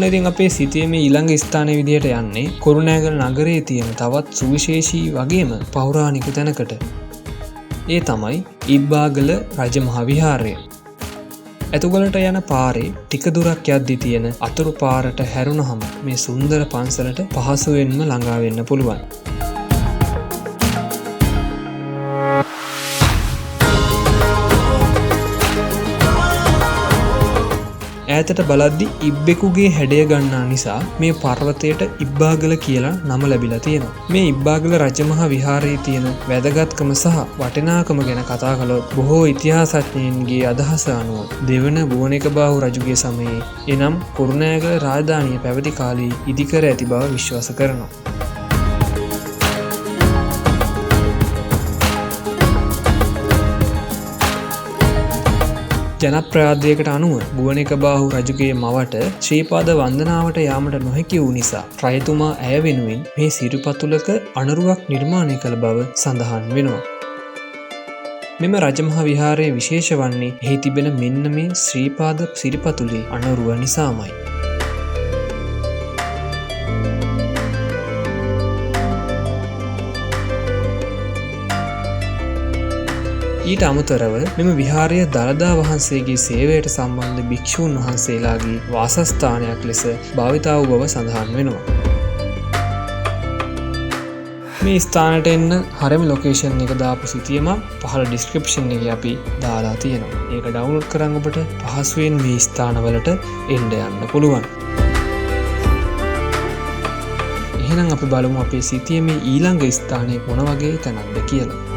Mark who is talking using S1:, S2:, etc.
S1: ඔන්න ඉතින් අපේ සිතේ මේ ඊළඟ ස්ථානයේ විදියට යන්නේ කුරුණෑගල නගරයේ තියෙන තවත් සුවිශේෂී වගේම පෞරාණික තැනකට. ඒ තමයි ඉබ්බාගල රජමහා විහාරය. ඇතුගලට යන පාරේ ටික දුරක් යද්දි තියෙන අතුරු පාරට හැරුණහම මේ සුන්දර පන්සලට පහසුවෙන්ම ළඟා වෙන්න පුළුවන්. ඈතට බලද්දි ඉබ්බෙකුගේ හැඩය ගන්නා නිසා මේ පර්වතයට ඉබ්බාගල කියලා නම ලැබිලා තියෙනවා. මේ ඉබ්බාගල රජමහා විහාරයේ තියෙන වැදගත්කම සහ වටිනාකම ගැන කතා කළොත් බොහෝ ඉතිහාසඥයින්ගේ අදහස අනුව දෙවන බුවනිකබාහු රජුගේ සමයේ එනම් කුරුණෑගල රාජධානිය පැවති කාලයේ ඉදිකර ඇති බව විශ්වාස කරනවා. ජනප්‍රවාදයකට අනුව බුවනිකබාහු රජුගේ මවට ශ්‍රීපාද වන්දනාවට යාමට නොහැකි වූ නිසා රජතුමා ඇය වෙනුවෙන් මේ සිරිපතුලක අනුරුවක් නිර්මාණය කළ බව සඳහන් වෙනවා. මෙම රජමහා විහාරයේ විශේෂ වන්නේ එහි තිබෙන මෙන්න මේ ශ්‍රීපාද සිරිපතුලේ අනුරුව නිසාමයි. ඊට අමතරව මෙම විහාරය දළදා වහන්සේගේ සේවයට සම්බන්ධ භික්ෂූන් වහන්සේලාගේ වාසස්ථානයක් ලෙස භාවිතා වූ බව සඳහන් වෙනවා. මේ ස්ථානට එන්න හරිම ලොකේෂන් එක දාපු සිතියම පහළ ඩිස්ක්‍රිප්ෂන් එකේ අපි දාලා තියෙනවා. ඒක ඩවුන්ලෝඩ් කරන් ඔබට පහසුවෙන් මේ ස්ථානවලට එන්න යන්න පුළුවන්. එහෙනම් අපි බලමු අපේ සිතියේ මේ ඊළඟ ස්ථානයේ මොන වගේ තැනක්ද කියලා.